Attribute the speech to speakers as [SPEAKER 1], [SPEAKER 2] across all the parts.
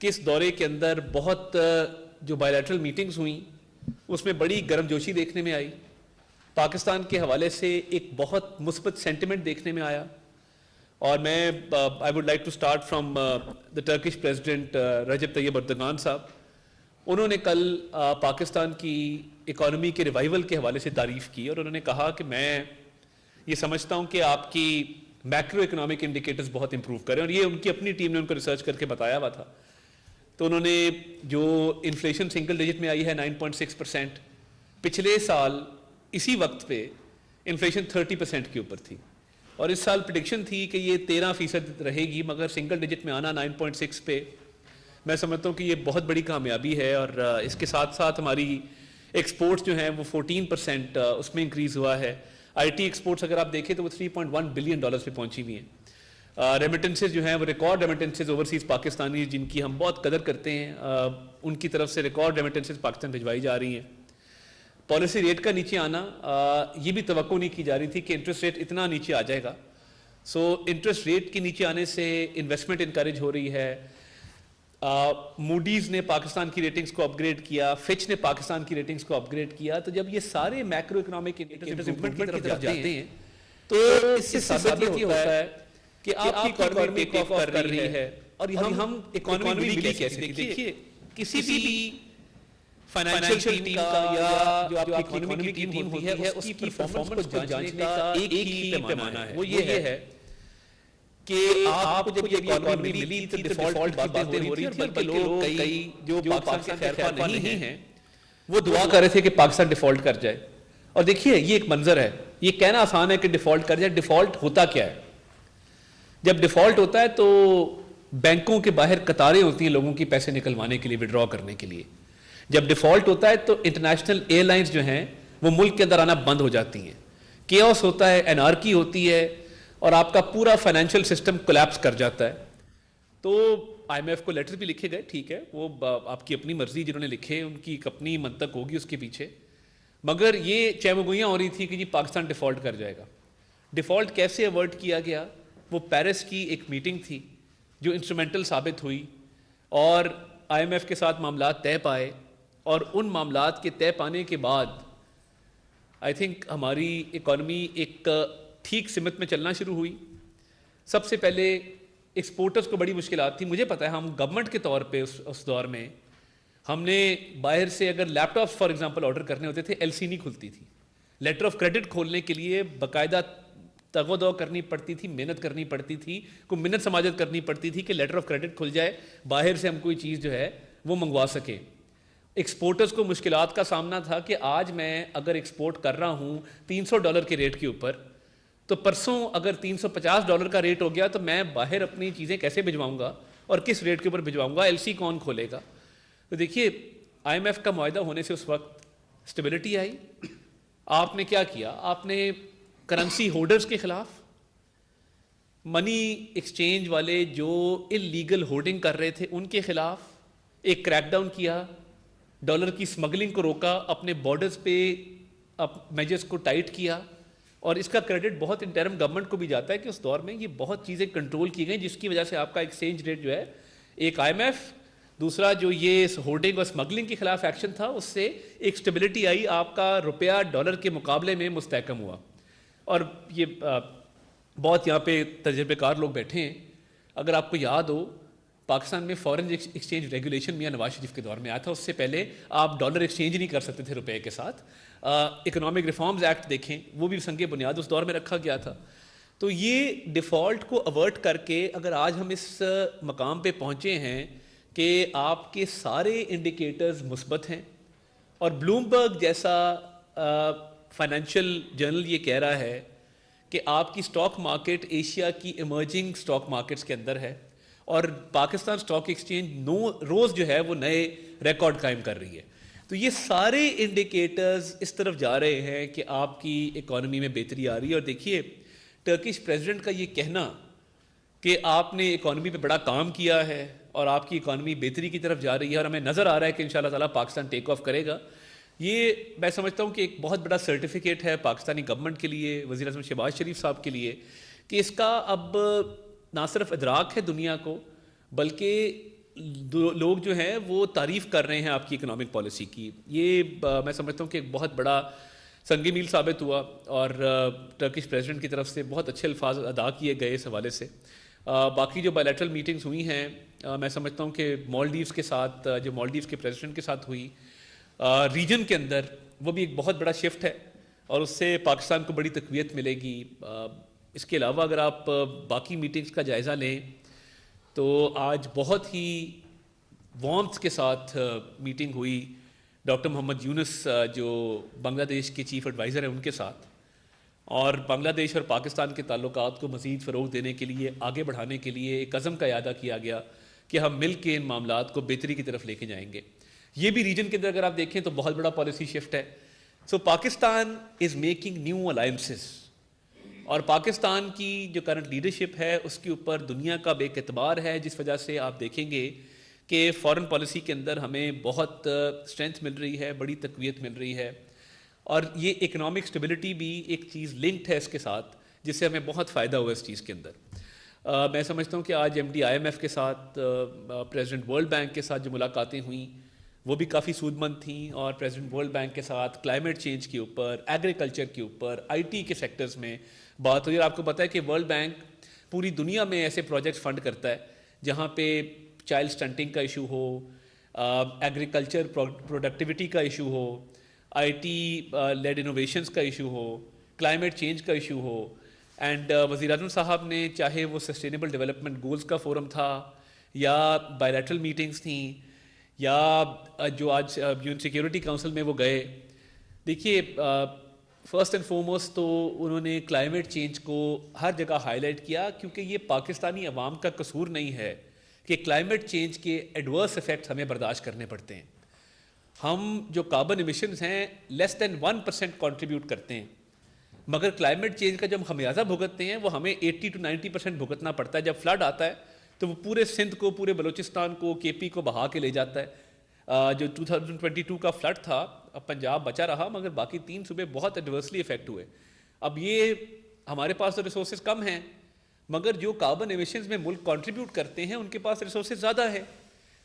[SPEAKER 1] کہ اس دورے کے اندر بہت جو بائیلیٹرل میٹنگز ہوئیں اس میں بڑی گرم جوشی دیکھنے میں آئی. پاکستان کے حوالے سے ایک بہت مثبت سینٹیمنٹ دیکھنے میں آیا. اور میں I would like to start from the Turkish president Recep Tayyip Erdogan صاحب. انہوں نے کل پاکستان کی اکانومی کے ریوائول کے حوالے سے تعریف کی اور انہوں نے کہا کہ میں یہ سمجھتا ہوں کہ آپ کی میکرو اکنامک انڈیکیٹرز بہت امپروو کریں, اور یہ ان کی اپنی ٹیم نے ان کو ریسرچ کر کے بتایا ہوا تھا. تو انہوں نے جو انفلیشن سنگل ڈیجٹ میں آئی ہے 9.6%, پچھلے سال اسی وقت پہ انفلیشن 30% کے اوپر تھی, اور اس سال پریڈکشن تھی کہ یہ 13% رہے گی, مگر سنگل ڈیجٹ میں آنا 9.6 پہ میں سمجھتا ہوں کہ یہ بہت بڑی کامیابی ہے. اور اس کے ساتھ ساتھ ہماری ایکسپورٹس جو ہیں وہ 14% اس میں انکریز ہوا ہے. آئی ٹی ایکسپورٹس اگر آپ دیکھیں تو وہ $3.1 بلین پہ پہنچی ہوئی ہیں. ریمیٹنسز جو ہیں وہ ریکارڈ ریمیٹنسز اوورسیز پاکستانی جن کی ہم بہت قدر کرتے ہیں, ان کی طرف سے ریکارڈ ریمیٹنسز پاکستان بھجوائی جا رہی ہیں. پالیسی ریٹ کا نیچے آنا, یہ بھی توقع نہیں کی جا رہی تھی کہ انٹرسٹ ریٹ اتنا نیچے آ جائے گا. سو انٹرسٹ ریٹ کے نیچے آنے سے انویسٹمنٹ انکریج ہو رہی ہے. موڈیز نے پاکستان کی ریٹنگز کو اپ گریڈ کیا, فچ نے پاکستان کی ریٹنگز کو اپ گریڈ کیا. تو جب یہ سارے میکرو اکنامک انڈیکیٹرز امپروومنٹ کی طرف جاتے ہیں تو اس سے ثابت یہ ہوتا ہے کہ آپ کی اکانومی ٹیک آف کر رہی ہے. اور ہم اکانومی ملی کیسے, دیکھیے کسی بھی فائنینشیل ٹیم کا یا جو آپ کی اکانومی کی ٹیم ہوتی ہے اس کی پرفارمنس کو جانچنے کا ایک ہی پیمانہ ہے, وہ یہ ہے کہ آپ کو جب یہ اکانومی ملی تو ڈیفالٹ کی باتیں ہو رہی تھی, بلکہ لوگ کئی جو پاکستان کے خیر خواہ نہیں ہیں وہ دعا کر رہے تھے کہ پاکستان ڈیفالٹ کر جائے. اور دیکھیے یہ ایک منظر ہے, یہ کہنا آسان ہے کہ ڈیفالٹ کر جائے. ڈیفالٹ ہوتا کیا ہے؟ جب ڈیفالٹ ہوتا ہے تو بینکوں کے باہر قطاریں ہوتی ہیں لوگوں کی پیسے نکلوانے کے لیے, وڈرا کرنے کے لیے. جب ڈیفالٹ ہوتا ہے تو انٹرنیشنل ایئر لائنز جو ہیں وہ ملک کے اندر آنا بند ہو جاتی ہیں, کیوس ہوتا ہے, انارکی ہوتی ہے, اور آپ کا پورا فائنینشیل سسٹم کولیپس کر جاتا ہے. تو آئی ایم ایف کو لیٹر بھی لکھے گئے, ٹھیک ہے, وہ آپ کی اپنی مرضی, جنہوں نے لکھے ان کی ایک اپنی منطق ہوگی اس کے پیچھے, مگر یہ چہمگوئیاں ہو رہی تھی کہ جی پاکستان ڈیفالٹ کر جائے گا. ڈیفالٹ کیسے ایورٹ کیا گیا؟ وہ پیرس کی ایک میٹنگ تھی جو انسٹرومنٹل ثابت ہوئی, اور آئی ایم ایف کے ساتھ معاملات طے پائے, اور ان معاملات کے طے پانے کے بعد آئی تھنک ہماری اکانومی ایک ٹھیک سمت میں چلنا شروع ہوئی. سب سے پہلے ایکسپورٹرز کو بڑی مشکلات تھی. مجھے پتہ ہے ہم گورنمنٹ کے طور پہ اس دور میں ہم نے باہر سے اگر لیپ ٹاپس فار ایگزامپل آرڈر کرنے ہوتے تھے, ایل سی نہیں کھلتی تھی. لیٹر آف کریڈٹ کھولنے کے لیے باقاعدہ تگ و دو کرنی پڑتی تھی, محنت کرنی پڑتی تھی, کوئی منت سماجت کرنی پڑتی تھی کہ لیٹر آف کریڈٹ کھل جائے, باہر سے ہم کوئی چیز جو ہے وہ منگوا سکیں. ایکسپورٹرز کو مشکلات کا سامنا تھا کہ آج میں اگر ایکسپورٹ کر رہا ہوں $300 کے ریٹ کے اوپر, تو پرسوں اگر $350 کا ریٹ ہو گیا تو میں باہر اپنی چیزیں کیسے بھجواؤں گا اور کس ریٹ کے اوپر بھجواؤں گا, ایل سی کون کھولے گا. تو دیکھیے آئی ایم ایف کا معاہدہ ہونے سے اس وقت اسٹیبلٹی آئی. آپ نے کیا کیا؟ آپ نے کرنسی ہولڈرز کے خلاف, منی ایکسچینج والے جو انلیگل ہولڈنگ کر رہے تھے ان کے خلاف ایک کریک ڈاؤن کیا, ڈالر کی اسمگلنگ کو روکا, اپنے بارڈرز پہ میجرز کو ٹائٹ کیا. اور اس کا کریڈٹ بہت انٹرم گورنمنٹ کو بھی جاتا ہے کہ اس دور میں یہ بہت چیزیں کنٹرول کی گئیں, جس کی وجہ سے آپ کا ایکسچینج ریٹ جو ہے, ایک آئی ایم ایف, دوسرا جو یہ ہولڈنگ اور اسمگلنگ کے خلاف ایکشن تھا, اس سے ایک اسٹیبلٹی آئی, آپ کا روپیہ ڈالر کے مقابلے میں مستحکم ہوا. اور یہ بہت یہاں پہ تجربے کار لوگ بیٹھے ہیں, اگر آپ کو یاد ہو پاکستان میں foreign exchange regulation Mian Nawaz Sharif کے دور میں آیا تھا, اس سے پہلے آپ ڈالر ایکسچینج نہیں کر سکتے تھے روپے کے ساتھ. اکنامک ریفارمز ایکٹ دیکھیں, وہ بھی سنگ بنیاد اس دور میں رکھا گیا تھا. تو یہ ڈیفالٹ کو اوارٹ کر کے اگر آج ہم اس مقام پہ پہنچے ہیں کہ آپ کے سارے انڈیکیٹرز مثبت ہیں, اور بلومبرگ جیسا فائنینشیل جرنل یہ کہہ رہا ہے کہ آپ کی اسٹاک مارکیٹ ایشیا کی ایمرجنگ اسٹاک مارکیٹس کے اندر ہے, اور پاکستان اسٹاک ایکسچینج روز جو ہے وہ نئے ریکارڈ قائم کر رہی ہے. تو یہ سارے انڈیکیٹرز اس طرف جا رہے ہیں کہ آپ کی اکانومی میں بہتری آ رہی ہے. اور دیکھیے ٹرکش پریزیڈنٹ کا یہ کہنا کہ آپ نے اکانومی پہ بڑا کام کیا ہے اور آپ کی اکانومی بہتری کی طرف جا رہی ہے, اور ہمیں نظر آ رہا ہے کہ انشاءاللہ تعالیٰ پاکستان ٹیک آف کرے گا, یہ میں سمجھتا ہوں کہ ایک بہت بڑا سرٹیفکیٹ ہے پاکستانی گورنمنٹ کے لیے, وزیر اعظم شہباز شریف صاحب کے لیے, کہ اس کا اب نہ صرف ادراک ہے دنیا کو, بلکہ لوگ جو ہیں وہ تعریف کر رہے ہیں آپ کی اکنامک پالیسی کی. یہ میں سمجھتا ہوں کہ ایک بہت بڑا سنگ میل ثابت ہوا, اور ٹرکش پریزیڈنٹ کی طرف سے بہت اچھے الفاظ ادا کیے گئے اس حوالے سے. باقی جو بائیلیٹرل میٹنگز ہوئی ہیں, میں سمجھتا ہوں کہ مالڈیوز کے ساتھ, جو مالڈیوز کے پریزیڈنٹ کے ساتھ ہوئی ریجن کے اندر, وہ بھی ایک بہت بڑا شفٹ ہے, اور اس سے پاکستان کو بڑی تقویت ملے گی. اس کے علاوہ اگر آپ باقی میٹنگز کا جائزہ لیں تو آج بہت ہی وارمتھ کے ساتھ میٹنگ ہوئی ڈاکٹر محمد یونس جو بنگلہ دیش کے چیف ایڈوائزر ہیں ان کے ساتھ, اور بنگلہ دیش اور پاکستان کے تعلقات کو مزید فروغ دینے کے لیے, آگے بڑھانے کے لیے ایک عزم کا اعادہ کیا گیا کہ ہم مل کے ان معاملات کو بہتری کی طرف لے کے جائیں گے. یہ بھی ریجن کے اندر اگر آپ دیکھیں تو بہت بڑا پالیسی شفٹ ہے. So Pakistan is making new alliances, اور پاکستان کی جو کرنٹ لیڈرشپ ہے اس کے اوپر دنیا کا بے اعتبار ہے, جس وجہ سے آپ دیکھیں گے کہ فارن پالیسی کے اندر ہمیں بہت اسٹرینتھ مل رہی ہے, بڑی تقویت مل رہی ہے, اور یہ اکنامک اسٹیبلٹی بھی ایک چیز لنکڈ ہے اس کے ساتھ, جس سے ہمیں بہت فائدہ ہوا اس چیز کے اندر. میں سمجھتا ہوں کہ آج ایم ڈی IMF کے ساتھ, پریزیڈنٹ ورلڈ بینک کے ساتھ جو ملاقاتیں ہوئیں وہ بھی کافی سود مند تھیں, اور پریزیڈنٹ ورلڈ بینک کے ساتھ کلائمیٹ چینج کے اوپر, ایگریکلچر کے اوپر, IT کے سیکٹرز میں بات ہوئی. اور آپ کو پتہ ہے کہ ورلڈ بینک پوری دنیا میں ایسے پروجیکٹس فنڈ کرتا ہے جہاں پہ چائلڈ سٹنٹنگ کا ایشو ہو, ایگریکلچر پروڈکٹیوٹی کا issue who, IT lead innovations کا ایشو ہو, کلائمیٹ چینج کا ایشو ہو. اینڈ وزیر اعظم صاحب نے, چاہے وہ سسٹینیبل ڈیولپمنٹ گولز کا فورم تھا, یا بائیلیٹرل میٹنگز تھیں, یا جو آج یو این سیکیورٹی کونسل میں وہ گئے, دیکھیے فرسٹ اینڈ فارموسٹ تو انہوں نے کلائمیٹ چینج کو ہر جگہ ہائی لائٹ کیا, کیونکہ یہ پاکستانی عوام کا قصور نہیں ہے کہ کلائمیٹ چینج کے ایڈورس افیکٹس ہمیں برداشت کرنے پڑتے ہیں. ہم جو کاربن ایمیشنز ہیں لیس دین 1% کنٹریبیوٹ کرتے ہیں, مگر کلائمیٹ چینج کا جو ہم خمیازہ بھگتتے ہیں وہ ہمیں 80 to 90% بھگتنا پڑتا ہے. جب فلڈ آتا ہے تو وہ پورے سندھ کو, پورے بلوچستان کو, KP کو بہا کے لے جاتا ہے. جو 2022 کا فلڈ تھا, پنجاب بچا رہا, مگر باقی 3 صوبے بہت ایڈورسلی افیکٹ ہوئے. اب یہ ہمارے پاس تو ریسورسز کم ہیں, مگر جو کاربن ایمیشنز میں ملک کنٹریبیوٹ کرتے ہیں ان کے پاس ریسورسز زیادہ ہے.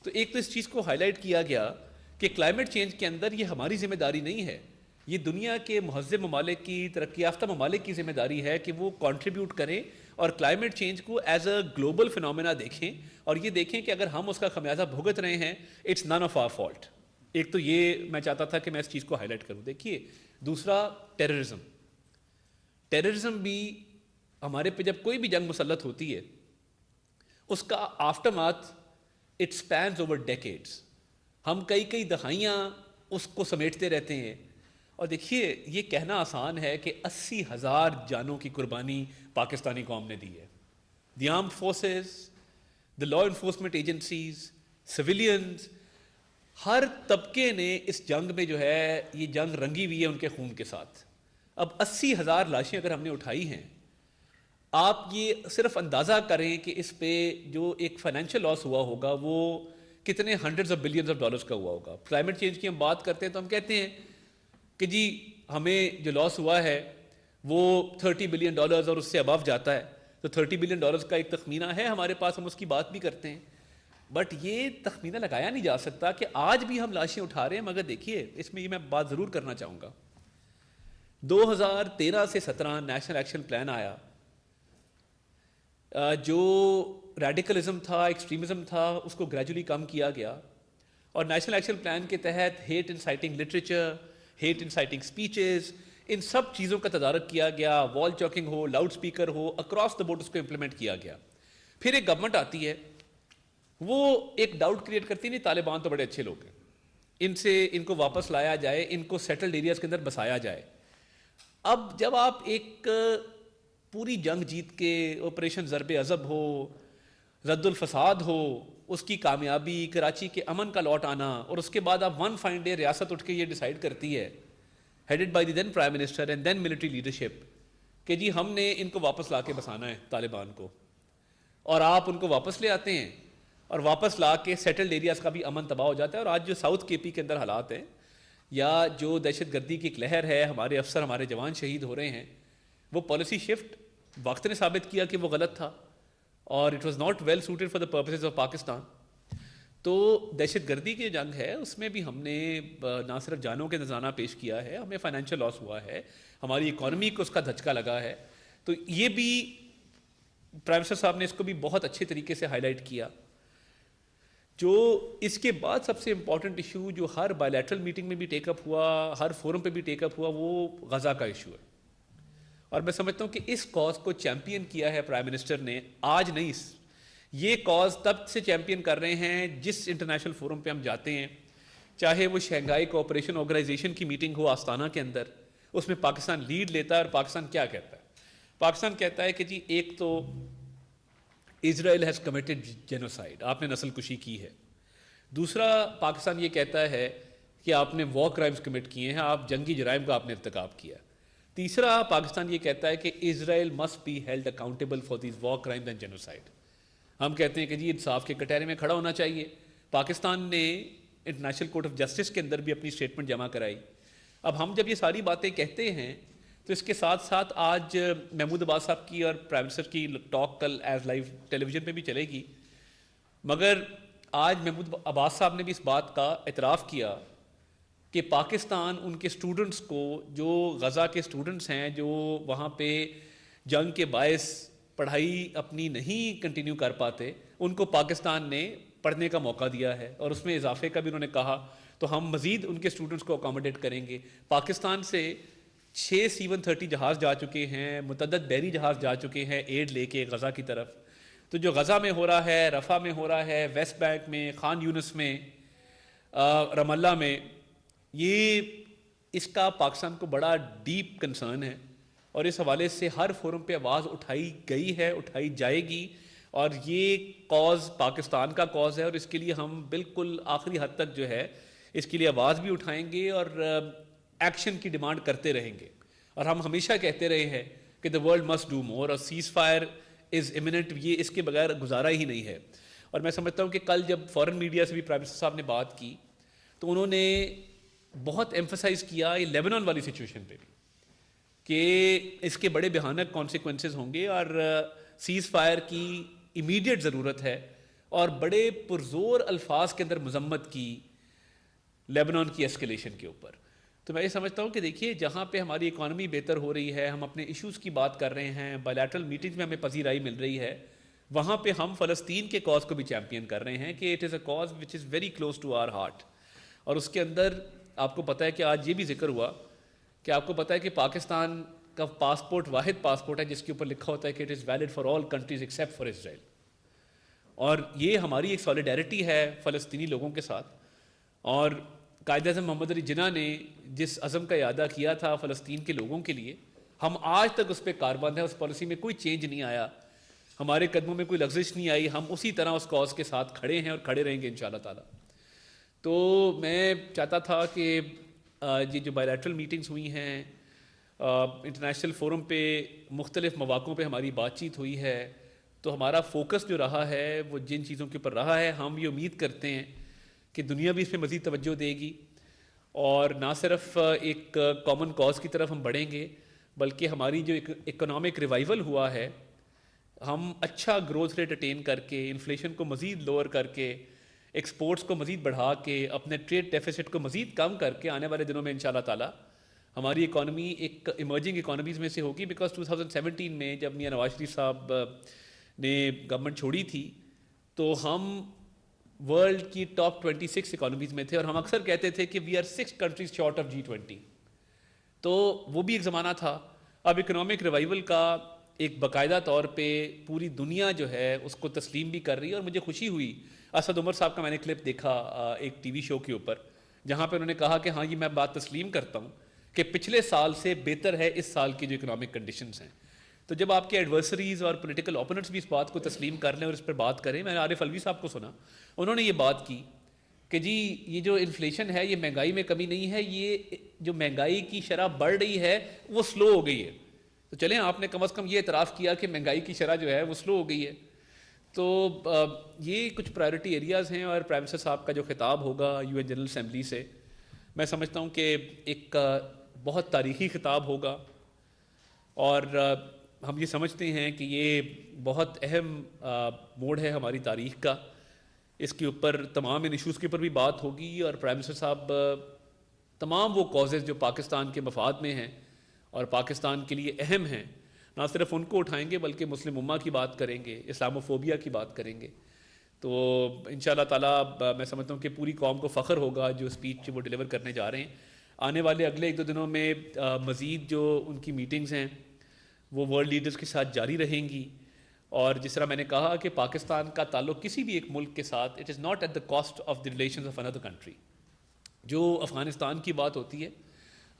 [SPEAKER 1] تو ایک تو اس چیز کو ہائی لائٹ کیا گیا کہ کلائمیٹ چینج کے اندر یہ ہماری ذمہ داری نہیں ہے, یہ دنیا کے مہذب ممالک کی, ترقی یافتہ ممالک کی ذمہ داری ہے کہ وہ کنٹریبیوٹ کریں اور کلائمیٹ چینج کو ایز اے گلوبل فنومینا دیکھیں, اور یہ دیکھیں کہ اگر ہم اس کا خمیازہ بھگت رہے ہیں it's none of our fault. ایک تو یہ میں چاہتا تھا کہ میں اس چیز کو ہائی لائٹ کروں. دیکھیے دوسرا, ٹیررزم بھی ہمارے پہ جب کوئی بھی جنگ مسلط ہوتی ہے اس کا after math it spans over decades, ہم کئی دہائیاں اس کو سمیٹتے رہتے ہیں. اور دیکھیے یہ کہنا آسان ہے کہ 80,000 جانوں کی قربانی پاکستانی قوم نے دی ہے. The armed forces, the law enforcement agencies, civilians, ہر طبقے نے اس جنگ میں جو ہے یہ جنگ رنگی ہوئی ہے ان کے خون کے ساتھ. اب 80,000 لاشیں اگر ہم نے اٹھائی ہیں, آپ یہ صرف اندازہ کریں کہ اس پہ جو ایک فائنینشیل لاس ہوا ہوگا وہ کتنے hundreds of billions of dollars کا ہوا ہوگا. کلائمیٹ چینج کی ہم بات کرتے ہیں تو ہم کہتے ہیں کہ جی ہمیں جو لاس ہوا ہے وہ $30 بلین اور اس سے ابو جاتا ہے, تو $30 بلین کا ایک تخمینہ ہے ہمارے پاس, ہم اس کی بات بھی کرتے ہیں. بٹ یہ تخمینہ لگایا نہیں جا سکتا کہ آج بھی ہم لاشیں اٹھا رہے ہیں. مگر دیکھیے اس میں یہ میں بات ضرور کرنا چاہوں گا, 2013 سے 17 نیشنل ایکشن پلان آیا, جو ریڈیکلزم تھا, ایکسٹریمزم تھا, اس کو گریجولی کم کیا گیا, اور نیشنل ایکشن پلان کے تحت hate inciting literature, hate inciting speeches, ان سب چیزوں کا تدارک کیا گیا. وال چاکنگ ہو, لاؤڈ سپیکر ہو, اکراس دا بورڈ اس کو امپلیمنٹ کیا گیا. پھر ایک گورنمنٹ آتی ہے, وہ ایک ڈاؤٹ کریٹ کرتی نہیں, طالبان تو بڑے اچھے لوگ ہیں, ان کو واپس لایا جائے, ان کو سیٹلڈ ایریاز کے اندر بسایا جائے. اب جب آپ ایک پوری جنگ جیت کے, آپریشن ضرب عضب ہو, رد الفساد ہو, اس کی کامیابی, کراچی کے امن کا لوٹ آنا, اور اس کے بعد آپ ون فائن ڈے ریاست اٹھ کے یہ ڈیسائیڈ کرتی ہے, headed by the then prime minister and then military leadership, کہ جی ہم نے ان کو واپس لا کے بسانا ہے طالبان کو, اور آپ ان کو واپس لے آتے ہیں, اور واپس لا کے سیٹلڈ ایریاز کا بھی امن تباہ ہو جاتا ہے. اور آج جو ساؤتھ KP کے اندر حالات ہیں, یا جو دہشت گردی کی ایک لہر ہے, ہمارے افسر, ہمارے جوان شہید ہو رہے ہیں, وہ پالیسی شفٹ وقت نے ثابت کیا کہ وہ غلط تھا, اور it was not well suited for the purposes of Pakistan. تو دہشت گردی کی جنگ ہے اس میں بھی ہم نے نہ صرف جانوں کے نذرانہ پیش کیا ہے، ہمیں فائنینشیل لاس ہوا ہے، ہماری اکانومی کو اس کا دھچکا لگا ہے. تو یہ بھی پرائم منسٹر صاحب نے اس کو بھی بہت اچھے طریقے سے ہائی لائٹ کیا. جو اس کے بعد سب سے امپورٹنٹ ایشو جو ہر بائیلیٹرل میٹنگ میں بھی ٹیک اپ ہوا، ہر فورم پہ بھی ٹیک اپ ہوا، وہ غزہ کا ایشو ہے. اور میں سمجھتا ہوں کہ اس کاز کو چیمپئن کیا ہے پرائم منسٹر نے، آج نہیں، یہ کاز تب سے چیمپئن کر رہے ہیں جس انٹرنیشنل فورم پہ ہم جاتے ہیں، چاہے وہ شنگھائی کوآپریشن آرگنائزیشن کی میٹنگ ہو آستانہ کے اندر، اس میں پاکستان لیڈ لیتا ہے. اور پاکستان کیا کہتا ہے؟ پاکستان کہتا ہے کہ جی ایک تو اسرائیل ہیز کمیٹڈ جینوسائیڈ، آپ نے نسل کشی کی ہے. دوسرا پاکستان یہ کہتا ہے کہ آپ نے وار کرائمز کمٹ کیے ہیں، آپ جنگی جرائم کا آپ نے ارتکاب کیا. تیسرا پاکستان یہ کہتا ہے کہ Israel must be held accountable for these war crimes and genocide. ہم کہتے ہیں کہ جی انصاف کے کٹہرے میں کھڑا ہونا چاہیے. پاکستان نے انٹرنیشنل کورٹ آف جسٹس کے اندر بھی اپنی اسٹیٹمنٹ جمع کرائی. اب ہم جب یہ ساری باتیں کہتے ہیں تو اس کے ساتھ ساتھ آج محمود عباس صاحب کی اور پرائم منسٹر کی ٹاک کل ایز لائیو ٹیلی ویژن پہ بھی چلے گی، مگر آج محمود عباس صاحب نے بھی اس بات کا اعتراف کیا کہ پاکستان ان کے اسٹوڈنٹس کو، جو غزہ کے اسٹوڈنٹس ہیں جو وہاں پہ جنگ کے باعث پڑھائی اپنی نہیں کنٹینیو کر پاتے، ان کو پاکستان نے پڑھنے کا موقع دیا ہے، اور اس میں اضافے کا بھی انہوں نے کہا. تو ہم مزید ان کے اسٹوڈنٹس کو اکاموڈیٹ کریں گے. پاکستان سے 6 C-130 جہاز جا چکے ہیں، متعدد بحری جہاز جا چکے ہیں ایڈ لے کے غزہ کی طرف. تو جو غزہ میں ہو رہا ہے، رفح میں ہو رہا ہے، ویسٹ بینک میں، خان یونس میں، رام اللہ میں، یہ اس کا پاکستان کو بڑا ڈیپ کنسرن ہے. اور اس حوالے سے ہر فورم پہ آواز اٹھائی گئی ہے، اٹھائی جائے گی. اور یہ کاز پاکستان کا کاز ہے، اور اس کے لیے ہم بالکل آخری حد تک جو ہے اس کے لیے آواز بھی اٹھائیں گے اور ایکشن کی ڈیمانڈ کرتے رہیں گے. اور ہم ہمیشہ کہتے رہے ہیں کہ the world must do more، اور سیز فائر از imminent، یہ اس کے بغیر گزارا ہی نہیں ہے. اور میں سمجھتا ہوں کہ کل جب فورن میڈیا سے بھی پرائم منسٹر صاحب نے بات کی تو انہوں نے بہت ایمفسائز کیا یہ لیبنان والی سچویشن پہ بھی، کہ اس کے بڑے بھیانک کانسیکوینسز ہوں گے، اور سیز فائر کی امیڈیٹ ضرورت ہے. اور بڑے پرزور الفاظ کے اندر مذمت کی لیبنان کی اسکیلیشن کے اوپر. تو میں یہ سمجھتا ہوں کہ دیکھیے جہاں پہ ہماری اکانومی بہتر ہو رہی ہے، ہم اپنے ایشوز کی بات کر رہے ہیں، بائیلیٹرل میٹنگز میں ہمیں پذیرائی مل رہی ہے، وہاں پہ ہم فلسطین کے کاز کو بھی چیمپئن کر رہے ہیں کہ it is a cause which is very close to our heart. اور اس کے اندر آپ کو پتہ ہے کہ آج یہ بھی ذکر ہوا کہ آپ کو پتہ ہے کہ پاکستان کا پاسپورٹ واحد پاسپورٹ ہے جس کے اوپر لکھا ہوتا ہے کہ it is valid for all countries except for Israel. اور یہ ہماری ایک سالیڈیرٹی ہے فلسطینی لوگوں کے ساتھ. اور قائد اعظم محمد علی جناح نے جس عزم کا اعادہ کیا تھا فلسطین کے لوگوں کے لیے، ہم آج تک اس پہ کاربند ہیں، اس پالیسی میں کوئی چینج نہیں آیا، ہمارے قدموں میں کوئی لغزش نہیں آئی، ہم اسی طرح اس کاز کے ساتھ کھڑے ہیں اور کھڑے رہیں گے انشاءاللہ تعالی. تو میں چاہتا تھا کہ یہ جو بائیلیٹرل میٹنگز ہوئی ہیں، انٹرنیشنل فورم پہ مختلف مواقعوں پہ ہماری بات چیت ہوئی ہے، تو ہمارا فوکس جو رہا ہے وہ جن چیزوں کے اوپر رہا ہے، ہم یہ امید کرتے ہیں کہ دنیا بھی اس پہ مزید توجہ دے گی، اور نہ صرف ایک کامن کاز کی طرف ہم بڑھیں گے، بلکہ ہماری جو اکنامک ریوائول ہوا ہے، ہم اچھا گروتھ ریٹ اٹین کر کے، انفلیشن کو مزید لوور کر کے، ایکسپورٹس کو مزید بڑھا کے، اپنے ٹریڈ ڈیفیسٹ کو مزید کم کر کے آنے والے دنوں میں انشاءاللہ تعالی ہماری اکانومی ایک ایمرجنگ اکانومیز میں سے ہوگی. بیکاز 2017 میں جب میاں نواز شریف صاحب نے گورنمنٹ چھوڑی تھی تو ہم ورلڈ کی ٹاپ 26 اکانومیز میں تھے، اور ہم اکثر کہتے تھے کہ we are 6 countries short of G20. تو وہ بھی ایک زمانہ تھا. اب اکنامک ریوائول کا ایک باقاعدہ طور پہ پوری دنیا جو ہے اس کو تسلیم بھی کر رہی ہے. اور مجھے خوشی ہوئی، اسد عمر صاحب کا میں نے کلپ دیکھا ایک ٹی وی شو کے اوپر، جہاں پہ انہوں نے کہا کہ ہاں یہ میں بات تسلیم کرتا ہوں کہ پچھلے سال سے بہتر ہے اس سال کی جو اکنامک کنڈیشنز ہیں. تو جب آپ کے ایڈورسریز اور پولیٹیکل اوپوننٹس بھی اس بات کو تسلیم کر لیں اور اس پر بات کریں، میں نے عارف الوی صاحب کو سنا، انہوں نے یہ بات کی کہ جی یہ جو انفلیشن ہے یہ مہنگائی میں کمی نہیں ہے، یہ جو مہنگائی کی شرح بڑھ رہی ہے وہ سلو ہو گئی ہے. تو چلیں آپ نے کم از کم یہ اعتراف کیا کہ مہنگائی کی شرح جو ہے وہ سلو ہو گئی ہے. تو یہ کچھ پرائیورٹی ایریاز ہیں. اور پرائم منسٹر صاحب کا جو خطاب ہوگا UN جنرل اسمبلی سے، میں سمجھتا ہوں کہ ایک بہت تاریخی خطاب ہوگا، اور ہم یہ سمجھتے ہیں کہ یہ بہت اہم موڑ ہے ہماری تاریخ کا اس کے اوپر تمام ان ایشوز کے اوپر بھی بات ہوگی، اور پرائم منسٹر صاحب تمام وہ کازز جو پاکستان کے مفاد میں ہیں اور پاکستان کے لیے اہم ہیں، نہ صرف ان کو اٹھائیں گے بلکہ مسلم امہ کی بات کریں گے، اسلاموفوبیا کی بات کریں گے. تو انشاءاللہ تعالیٰ میں سمجھتا ہوں کہ پوری قوم کو فخر ہوگا جو اسپیچ وہ ڈیلیور کرنے جا رہے ہیں. آنے والے اگلے 1-2 دنوں میں مزید جو ان کی میٹنگز ہیں وہ ورلڈ لیڈرز کے ساتھ جاری رہیں گی، اور جس طرح میں نے کہا کہ پاکستان کا تعلق کسی بھی ایک ملک کے ساتھ it is not at the cost of the relations of another country. جو افغانستان کی بات ہوتی ہے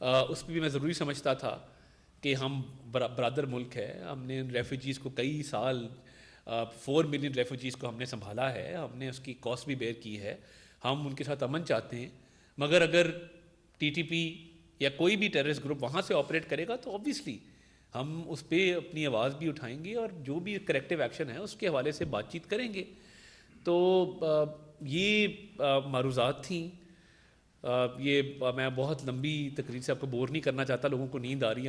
[SPEAKER 1] اس پہ بھی میں ضروری سمجھتا تھا کہ ہم برادر ملک ہے. ہم نے ریفیوجیز کو کئی سال 4 ملین ریفیوجیز کو ہم نے سنبھالا ہے، ہم نے اس کی کاسٹ بھی بیئر کی ہے، ہم ان کے ساتھ امن چاہتے ہیں. مگر اگر ٹی ٹی پی یا کوئی بھی ٹیررسٹ گروپ وہاں سے آپریٹ کرے گا تو اوبویسلی ہم اس پہ اپنی آواز بھی اٹھائیں گے، اور جو بھی کریکٹیو ایکشن ہے اس کے حوالے سے بات چیت کریں گے. تو یہ معروضات تھیں. یہ میں بہت لمبی تقریر سے آپ کو بور نہیں کرنا چاہتا، لوگوں کو نیند آ رہی ہے.